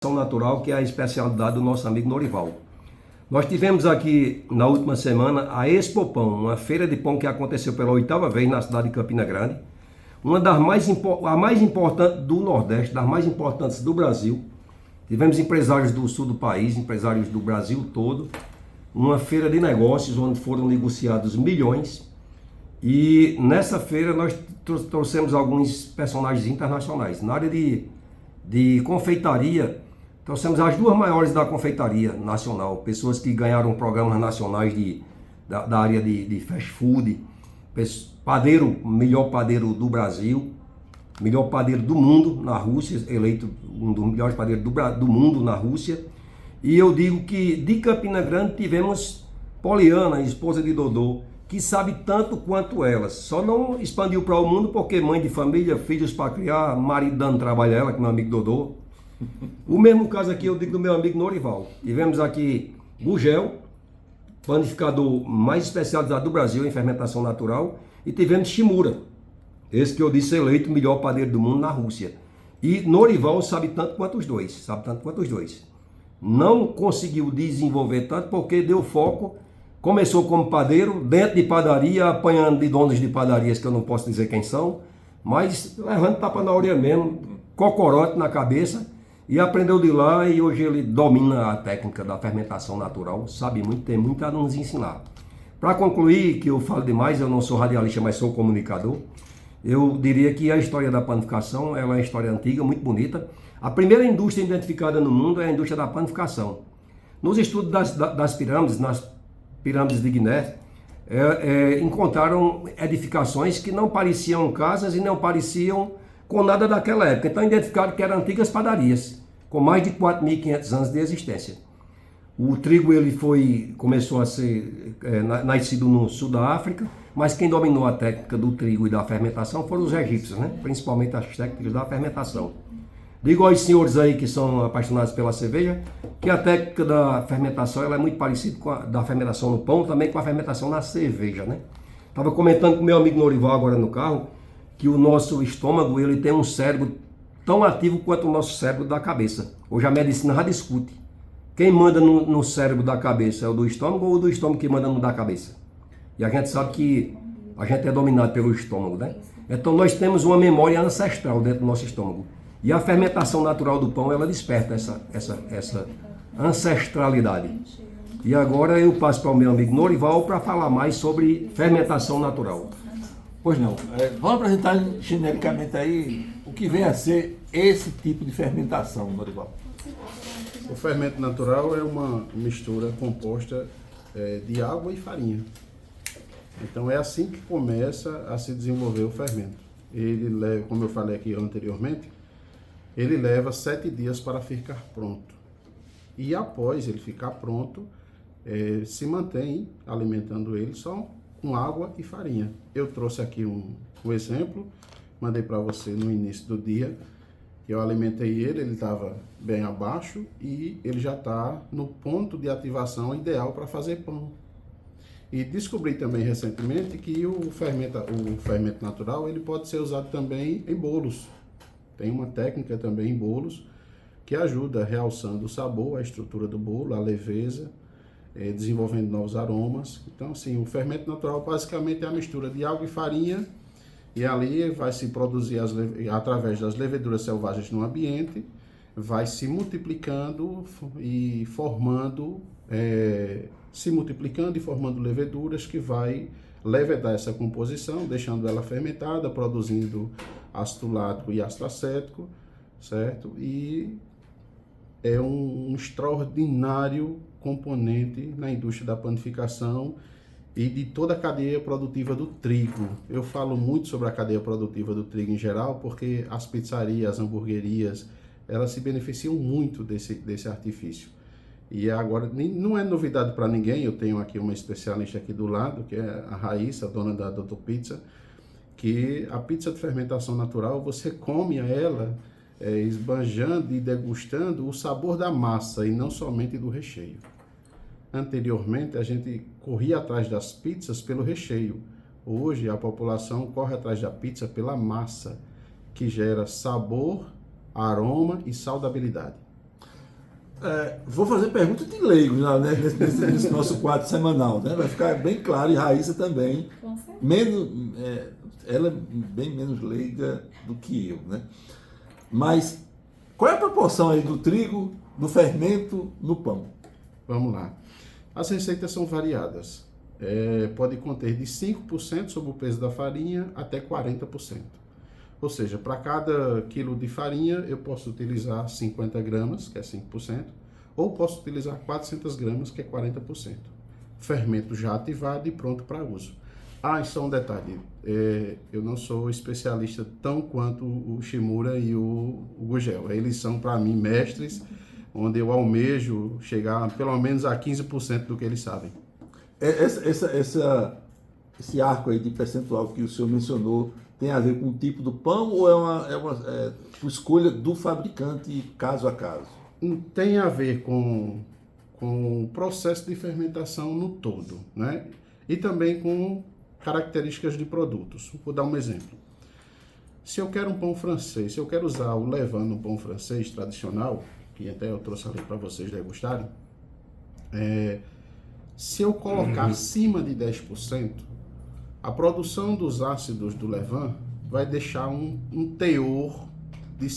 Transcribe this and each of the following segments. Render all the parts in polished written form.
Natural, que é a especialidade do nosso amigo Norival. Nós tivemos aqui na última semana a Expo Pão, uma feira de pão que aconteceu pela 8ª vez na cidade de Campina Grande, uma das a mais importante do Nordeste, das mais importantes do Brasil. Tivemos empresários do sul do país, empresários do Brasil todo, uma feira de negócios onde foram negociados milhões, e nessa feira nós trouxemos alguns personagens internacionais. Na área de confeitaria, trouxemos as duas maiores da confeitaria nacional, pessoas que ganharam programas nacionais da área de fast food, padeiro, melhor padeiro do Brasil, melhor padeiro do mundo na Rússia, eleito um dos melhores padeiros do mundo na Rússia. E eu digo que de Campina Grande tivemos Poliana, esposa de Dodô, que sabe tanto quanto elas, só não expandiu para o mundo porque mãe de família, filhos para criar, marido dando trabalho a ela, que é meu amigo Dodô. O mesmo caso aqui eu digo do meu amigo Norival. Tivemos aqui Gugel, panificador mais especializado do Brasil em fermentação natural, e tivemos Shimura, esse que eu disse eleito o melhor padeiro do mundo na Rússia. E Norival sabe tanto quanto os dois, Não conseguiu desenvolver tanto porque deu foco, começou como padeiro, dentro de padaria, apanhando de donos de padarias que eu não posso dizer quem são, mas levando tapa na orelha mesmo, cocorote na cabeça, e aprendeu de lá, e hoje ele domina a técnica da fermentação natural, sabe muito, tem muito a nos ensinar. Para concluir, que eu falo demais, eu não sou radialista, mas sou comunicador, eu diria que a história da panificação ela é uma história antiga, muito bonita. A primeira indústria identificada no mundo é a indústria da panificação. Nos estudos das pirâmides, nas pirâmides de Guiné, encontraram edificações que não pareciam casas e não pareciam com nada daquela época. Então identificaram que eram antigas padarias, com mais de 4.500 anos de existência. O trigo começou a ser nascido no sul da África, mas quem dominou a técnica do trigo e da fermentação foram os egípcios, né? Principalmente as técnicas da fermentação. Digo aos senhores aí que são apaixonados pela cerveja, que a técnica da fermentação ela é muito parecida com a da fermentação no pão, também com a fermentação na cerveja, né? Estava comentando com meu amigo Norival agora no carro, que o nosso estômago ele tem um cérebro tão ativo quanto o nosso cérebro da cabeça. Hoje a medicina já discute. Quem manda no cérebro da cabeça é o do estômago ou o do estômago que manda no da cabeça? E a gente sabe que a gente é dominado pelo estômago, né? Então nós temos uma memória ancestral dentro do nosso estômago. E a fermentação natural do pão, ela desperta essa ancestralidade. E agora eu passo para o meu amigo Norival para falar mais sobre fermentação natural. Pois não. Vamos apresentar genericamente aí o que vem a ser esse tipo de fermentação, Norival. O fermento natural é uma mistura composta de água e farinha. Então é assim que começa a se desenvolver o fermento. Ele leva, como eu falei aqui anteriormente, ele leva 7 dias para ficar pronto. E após ele ficar pronto, se mantém alimentando ele só com água e farinha. Eu trouxe aqui um exemplo, mandei para você no início do dia, que eu alimentei ele estava bem abaixo e ele já está no ponto de ativação ideal para fazer pão. E descobri também recentemente que o fermento natural ele pode ser usado também em bolos. Tem uma técnica também em bolos que ajuda realçando o sabor, a estrutura do bolo, a leveza, desenvolvendo novos aromas. Então, assim, o fermento natural basicamente é a mistura de água e farinha, e ali vai se produzir através das leveduras selvagens no ambiente, vai se multiplicando e formando leveduras que vai levedar essa composição, deixando ela fermentada, produzindo ácido lático e ácido acético, certo? E é um extraordinário componente na indústria da panificação e de toda a cadeia produtiva do trigo. Eu falo muito sobre a cadeia produtiva do trigo em geral, porque as pizzarias, as hamburguerias, elas se beneficiam muito desse artifício. E agora, não é novidade para ninguém, eu tenho aqui uma especialista aqui do lado, que é a Raíssa, dona da Doutor Pizza, que a pizza de fermentação natural, você come ela esbanjando e degustando o sabor da massa e não somente do recheio. Anteriormente, a gente corria atrás das pizzas pelo recheio. Hoje, a população corre atrás da pizza pela massa, que gera sabor, aroma e saudabilidade. Vou fazer pergunta de leigos, né, nesse nosso quadro semanal, né? Vai ficar bem claro, e Raíssa também, Com certeza. ela é bem menos leiga do que eu, né? Mas qual é a proporção aí do trigo, do fermento no pão? Vamos lá. As receitas são variadas. Pode conter de 5% sobre o peso da farinha até 40%. Ou seja, para cada quilo de farinha eu posso utilizar 50 gramas, que é 5%, ou posso utilizar 400 gramas, que é 40%. Fermento já ativado e pronto para uso. E só um detalhe, eu não sou especialista tão quanto o Shimura e o Gugel. Eles são, para mim, mestres, onde eu almejo chegar pelo menos a 15% do que eles sabem. Esse arco aí de percentual que o senhor mencionou tem a ver com o tipo do pão ou é uma escolha do fabricante caso a caso? Tem a ver com o processo de fermentação no todo, né? E também com características de produtos. Vou dar um exemplo. Se eu quero um pão francês, se eu quero usar o levain no pão francês tradicional, que até eu trouxe ali para vocês degustarem, se eu colocar acima de 10%, a produção dos ácidos do levain vai deixar um teor de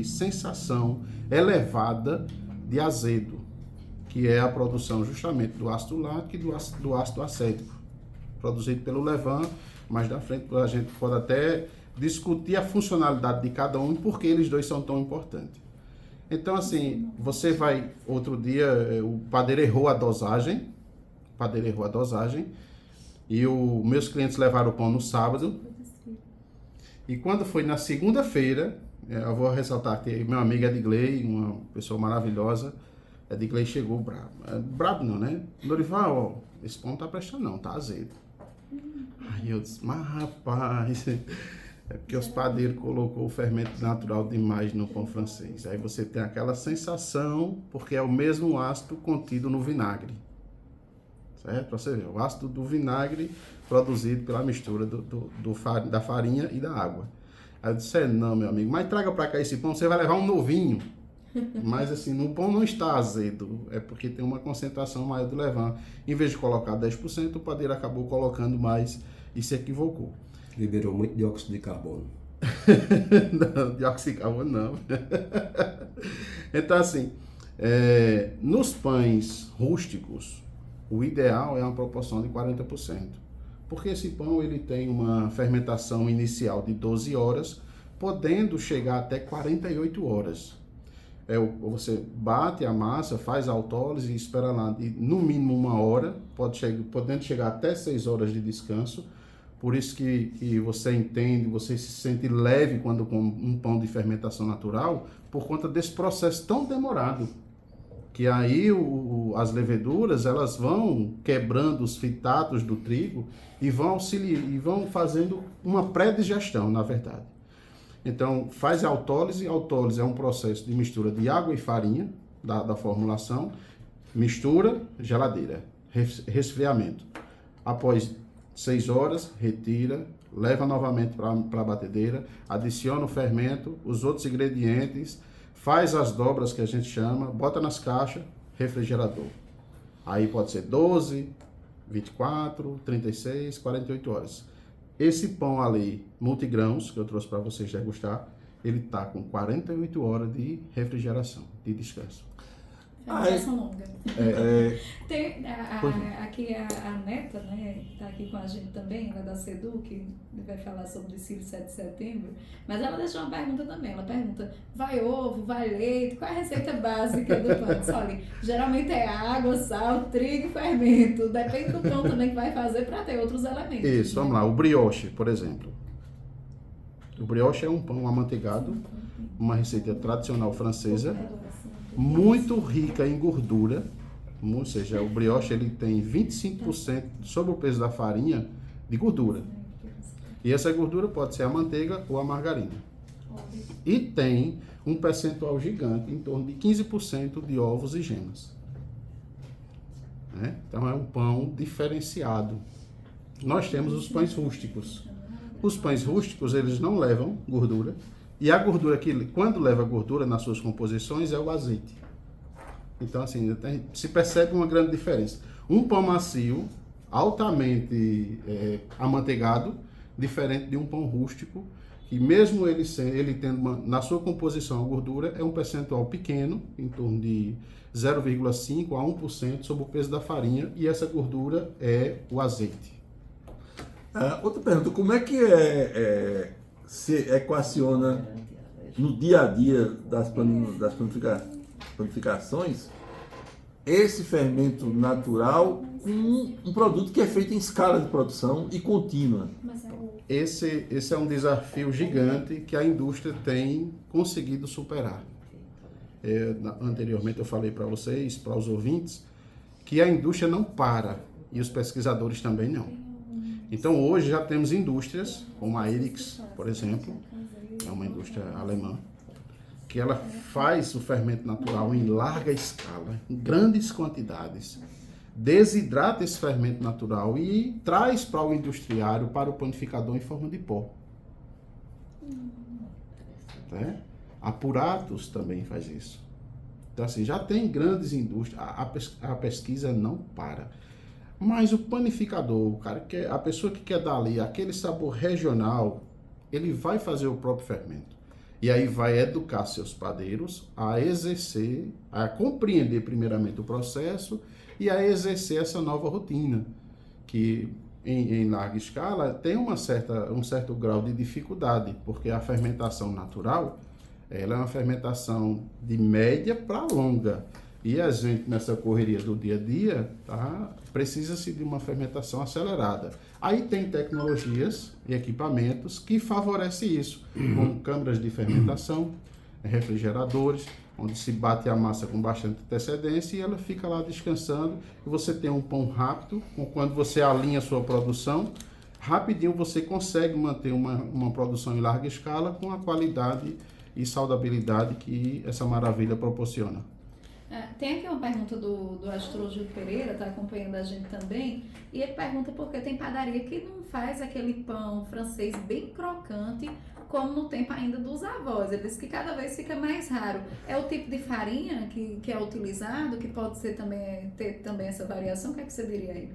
sensação elevada de azedo, que é a produção justamente do ácido lático e do ácido acético, produzido pelo levain. Mais da frente a gente pode até discutir a funcionalidade de cada um e por que eles dois são tão importantes. Então, assim, você vai... Outro dia, o padeiro errou a dosagem, e meus clientes levaram o pão no sábado, e quando foi na segunda-feira, eu vou ressaltar que meu amigo Edgley, uma pessoa maravilhosa, Edgley chegou bravo. Bravo não, né? Lorival, ó, esse pão não tá prestando não, tá azedo. Aí eu disse, mas rapaz, é porque os padeiros colocou o fermento natural demais no pão francês. Aí você tem aquela sensação, porque é o mesmo ácido contido no vinagre. Certo? Para você ver, o ácido do vinagre produzido pela mistura da farinha e da água. Aí eu disse, não, meu amigo, mas traga para cá esse pão, você vai levar um novinho. Mas assim, no pão não está azedo, é porque tem uma concentração maior do levain. Em vez de colocar 10%, o padeiro acabou colocando mais e se equivocou. Liberou muito dióxido de carbono. Não, dióxido de carbono não. Então assim, nos pães rústicos, o ideal é uma proporção de 40%. Porque esse pão ele tem uma fermentação inicial de 12 horas, podendo chegar até 48 horas. Você bate a massa, faz a autólise e espera lá no mínimo 1 hora, podendo chegar até 6 horas de descanso. Por isso que você entende, você se sente leve quando come um pão de fermentação natural, por conta desse processo tão demorado. Que aí as leveduras elas vão quebrando os fitatos do trigo e vão fazendo uma pré-digestão, na verdade. Então, faz a autólise. A autólise é um processo de mistura de água e farinha, da formulação. Mistura, geladeira, resfriamento. Após 6 horas, retira, leva novamente para a batedeira, adiciona o fermento, os outros ingredientes, faz as dobras que a gente chama, bota nas caixas, refrigerador. Aí pode ser 12, 24, 36, 48 horas. Esse pão ali, multigrãos, que eu trouxe para vocês degustar, ele está com 48 horas de refrigeração, de descanso. Fermentação longa. Tem aqui a Neta, né, está aqui com a gente também, ela é da CEDU, que vai falar sobre o Cílio 7 de setembro, mas ela deixou uma pergunta também, ela pergunta, vai ovo, vai leite, qual é a receita básica do pão? Olha, geralmente é água, sal, trigo e fermento, depende do pão também que vai fazer para ter outros elementos. Isso, vamos lá, o brioche, por exemplo. O brioche é um pão amanteigado, uma receita tradicional francesa, muito rica em gordura, ou seja, o brioche ele tem 25% sobre o peso da farinha de gordura. E essa gordura pode ser a manteiga ou a margarina. E tem um percentual gigante, em torno de 15% de ovos e gemas. Então é um pão diferenciado. Nós temos os pães rústicos. Os pães rústicos eles não levam gordura E a gordura que, quando leva gordura nas suas composições, é o azeite. Então, assim, se percebe uma grande diferença. Um pão macio, altamente amanteigado, diferente de um pão rústico, que mesmo ele tendo na sua composição a gordura, é um percentual pequeno, em torno de 0,5% a 1% sobre o peso da farinha, e essa gordura é o azeite. Outra pergunta, como é que se equaciona no dia a dia das planificações esse fermento natural com um produto que é feito em escala de produção e contínua? Esse é um desafio gigante que a indústria tem conseguido superar. Anteriormente eu falei para vocês, para os ouvintes, que a indústria não para e os pesquisadores também não. Então hoje já temos indústrias, como a Erix, por exemplo, é uma indústria alemã, que ela faz o fermento natural em larga escala, em grandes quantidades, desidrata esse fermento natural e traz para o industriário, para o panificador em forma de pó. A Puratos também faz isso. Então assim, já tem grandes indústrias, a pesquisa não para. Mas o panificador, a pessoa que quer dar ali aquele sabor regional, ele vai fazer o próprio fermento. E aí vai educar seus padeiros a exercer, a compreender primeiramente o processo e a exercer essa nova rotina, que em larga escala tem um certo grau de dificuldade, porque a fermentação natural, ela é uma fermentação de média para longa. E a gente, nessa correria do dia a dia, precisa-se de uma fermentação acelerada. Aí tem tecnologias e equipamentos que favorecem isso, como câmaras de fermentação, refrigeradores, onde se bate a massa com bastante antecedência e ela fica lá descansando. E você tem um pão rápido, quando você alinha a sua produção, rapidinho você consegue manter uma produção em larga escala com a qualidade e saudabilidade que essa maravilha proporciona. Tem aqui uma pergunta do Astrogil Pereira, está acompanhando a gente também, e ele pergunta por que tem padaria que não faz aquele pão francês bem crocante, como no tempo ainda dos avós. Ele diz que cada vez fica mais raro. É o tipo de farinha que é utilizado, que pode ser ter também essa variação? O que é que você diria aí?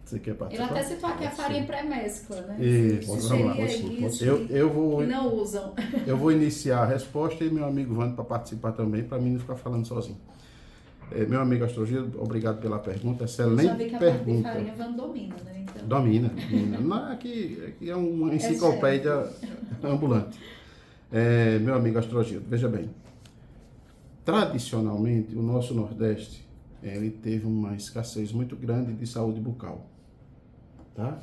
Você quer participar? Ele até citou aqui a farinha pré-mescla, né? Isso, vamos lá. Que não usam. Eu vou iniciar a resposta e meu amigo Vando para participar também, para mim não ficar falando sozinho. Meu amigo Astrogil, obrigado pela pergunta, excelente pergunta. Já vi que a parte de farinha Vando domina, né? Então... Domina. Não, aqui é uma enciclopédia ambulante. Meu amigo Astrogil, veja bem, tradicionalmente o nosso Nordeste ele teve uma escassez muito grande de saúde bucal.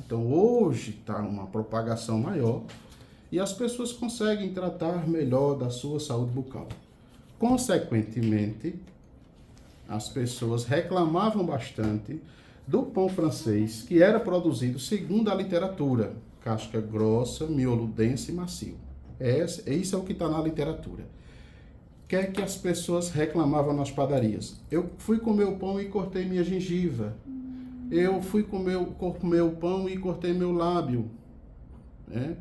Então hoje está uma propagação maior e as pessoas conseguem tratar melhor da sua saúde bucal. Consequentemente, as pessoas reclamavam bastante do pão francês que era produzido segundo a literatura, casca grossa, miolo denso e macio. Isso é o que está na literatura. O que é que as pessoas reclamavam nas padarias? Eu fui comer o pão e cortei minha gengiva. Eu fui comer o pão e cortei meu lábio.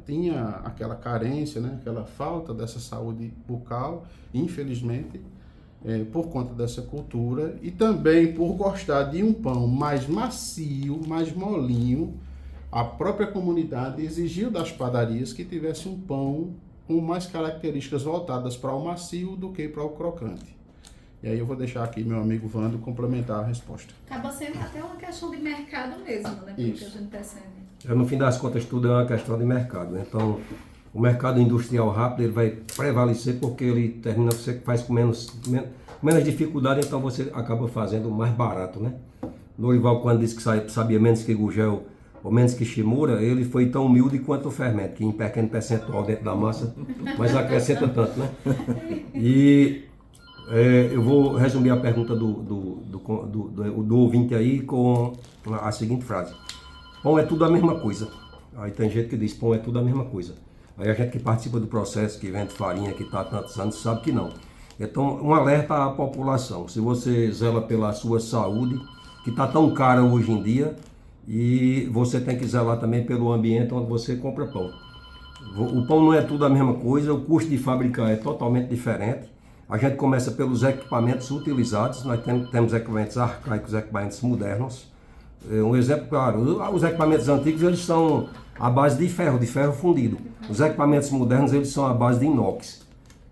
Tinha aquela carência, aquela falta dessa saúde bucal, infelizmente, por conta dessa cultura. E também por gostar de um pão mais macio, mais molinho. A própria comunidade exigiu das padarias que tivesse um pão com mais características voltadas para o macio do que para o crocante. E aí eu vou deixar aqui meu amigo Vando complementar a resposta. Acaba sendo até uma questão de mercado mesmo, né? Porque a gente percebe. No fim das contas, tudo é uma questão de mercado, né? Então, o mercado industrial rápido ele vai prevalecer porque ele termina, você faz com menos dificuldade, então você acaba fazendo mais barato, né? Norival, quando disse que sabia menos que Gugel ou menos que Shimura, ele foi tão humilde quanto o fermento, que em pequeno percentual dentro da massa, mas acrescenta tanto, né? E eu vou resumir a pergunta do ouvinte aí com a seguinte frase: pão é tudo a mesma coisa. Aí tem gente que diz pão é tudo a mesma coisa. Aí a gente que participa do processo, que vende farinha, que está há tantos anos, sabe que não. Então, um alerta à população: se você zela pela sua saúde, que está tão cara hoje em dia, e você tem que zelar também pelo ambiente onde você compra pão. O pão não é tudo a mesma coisa, o custo de fabricar é totalmente diferente. A gente começa pelos equipamentos utilizados, nós temos equipamentos arcaicos, equipamentos modernos. Um exemplo claro, os equipamentos antigos eles são à base de ferro fundido. Os equipamentos modernos eles são à base de inox.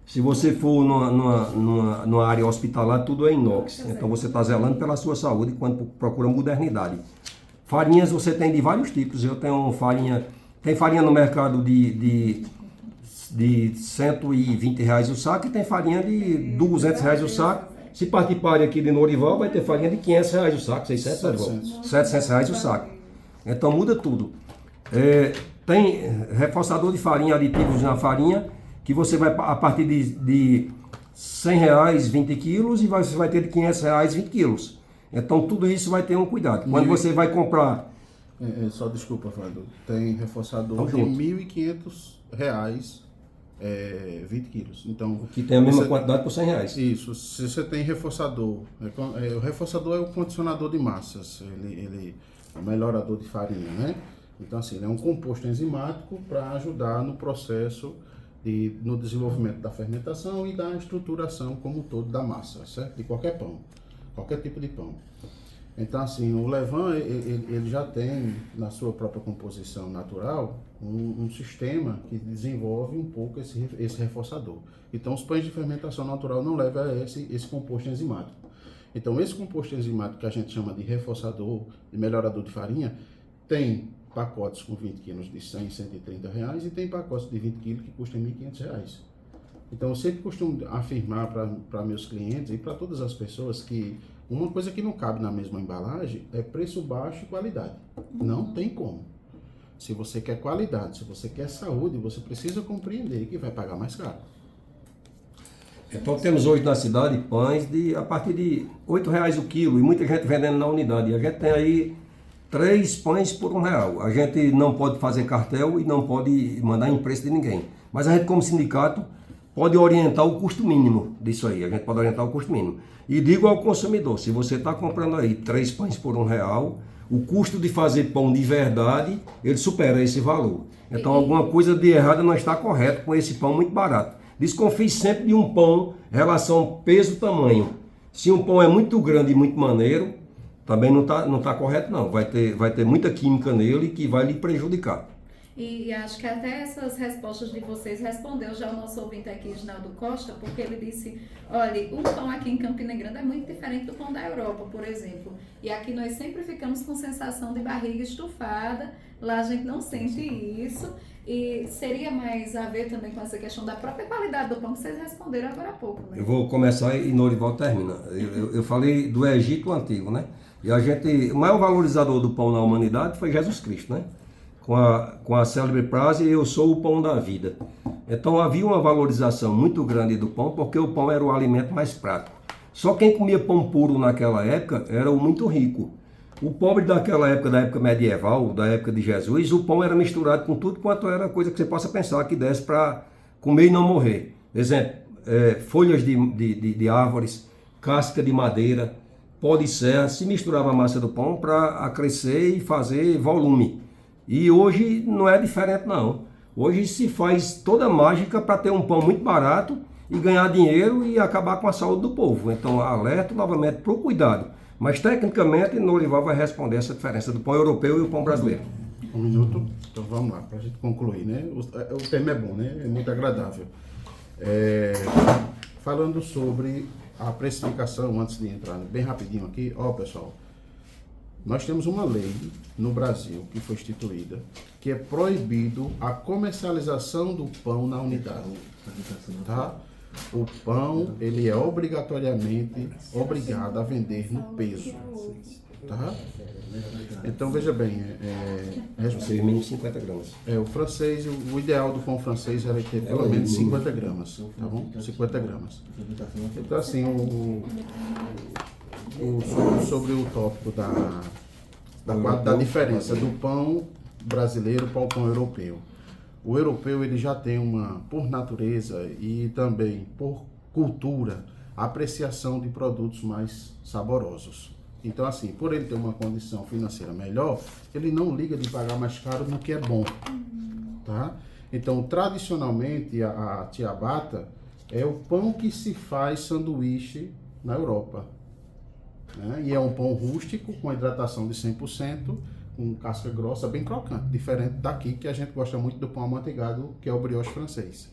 Se você for numa área hospitalar, tudo é inox. Então você está zelando pela sua saúde quando procura modernidade. Farinhas você tem de vários tipos. Eu tenho farinha, tem farinha no mercado de R$120 o saco e tem farinha de R$200 o saco. Se partir para aqui de Norival, vai ter farinha de R$500 o saco, R$700 o saco. Então muda tudo. Tem reforçador de farinha, aditivos na farinha, que você vai a partir de R$100, 20 quilos, e você vai ter de R$500, 20 quilos. Então tudo isso vai ter um cuidado. Quando você vai comprar... Só desculpa, Fábio. Tem reforçador de R$1.500, 20 quilos. Então, que tem a mesma quantidade por R$100. Isso. Se você tem reforçador, o reforçador é o condicionador de massas, ele é o melhorador de farinha, né? Então, assim, ele é um composto enzimático para ajudar no processo no desenvolvimento da fermentação e da estruturação como um todo da massa, certo? De qualquer pão, qualquer tipo de pão. Então, assim, o levain, ele já tem, na sua própria composição natural, um sistema que desenvolve um pouco esse reforçador. Então, os pães de fermentação natural não levam a esse composto enzimático. Então, esse composto enzimático que a gente chama de reforçador, de melhorador de farinha, tem pacotes com 20 quilos de R$100, R$130 e tem pacotes de 20 quilos que custam R$1.500. Então, eu sempre costumo afirmar para meus clientes e para todas as pessoas que uma coisa que não cabe na mesma embalagem é preço baixo e qualidade. Não tem como. Se você quer qualidade, se você quer saúde, você precisa compreender que vai pagar mais caro. Então temos hoje na cidade pães a partir de R$8 o quilo e muita gente vendendo na unidade. E a gente tem aí 3 pães por R$1. A gente não pode fazer cartel e não pode mandar em preço de ninguém. Mas a gente, como sindicato, pode orientar o custo mínimo disso aí. A gente pode orientar o custo mínimo. E digo ao consumidor, se você está comprando aí 3 pães por R$1, o custo de fazer pão de verdade, ele supera esse valor. Então alguma coisa de errado não está correto com esse pão muito barato. Desconfie sempre de um pão em relação peso-tamanho. Se um pão é muito grande e muito maneiro, também não tá correto não. Vai ter muita química nele que vai lhe prejudicar. E acho que até essas respostas de vocês respondeu já o nosso ouvinte aqui, Ginaldo Costa, porque ele disse, olha, o pão aqui em Campina Grande é muito diferente do pão da Europa, por exemplo. E aqui nós sempre ficamos com sensação de barriga estufada, lá a gente não sente isso. E seria mais a ver também com essa questão da própria qualidade do pão que vocês responderam agora há pouco, né? Eu vou começar e Norival termina. Eu falei do Egito Antigo, né? E o maior valorizador do pão na humanidade foi Jesus Cristo, né? Com a célebre frase, eu sou o pão da vida. Então havia uma valorização muito grande do pão, porque o pão era o alimento mais prático. Só quem comia pão puro naquela época era o muito rico. O pobre daquela época, da época medieval, da época de Jesus, o pão era misturado com tudo quanto era coisa que você possa pensar que desse para comer e não morrer. Exemplo, folhas de árvores, casca de madeira, pó de serra, se misturava a massa do pão para crescer e fazer volume. E hoje não é diferente não. Hoje se faz toda a mágica para ter um pão muito barato e ganhar dinheiro e acabar com a saúde do povo. Então alerto novamente para o cuidado. Mas tecnicamente Norival vai responder essa diferença do pão europeu e o pão brasileiro. Um minuto, então vamos lá, para a gente concluir, né? O tema é bom, né? É muito agradável. Falando sobre a precificação, antes de entrar bem rapidinho aqui, pessoal, nós temos uma lei no Brasil que foi instituída que é proibido a comercialização do pão na unidade, tá? O pão, ele é obrigatoriamente obrigado a vender no peso, tá? Então, veja bem, mínimo 50 gramas. O francês, o ideal do pão francês era ter pelo menos 50 gramas, tá bom? 50 gramas. Então, assim, sobre o tópico da diferença do pão brasileiro para o pão europeu. O europeu ele já tem por natureza e também por cultura, apreciação de produtos mais saborosos. Então, assim, por ele ter uma condição financeira melhor, ele não liga de pagar mais caro no que é bom, tá? Então, tradicionalmente, a ciabatta é o pão que se faz sanduíche na Europa. Né? E é um pão rústico, com hidratação de 100%, com casca grossa, bem crocante, diferente daqui, que a gente gosta muito do pão amanteigado, que é o brioche francês.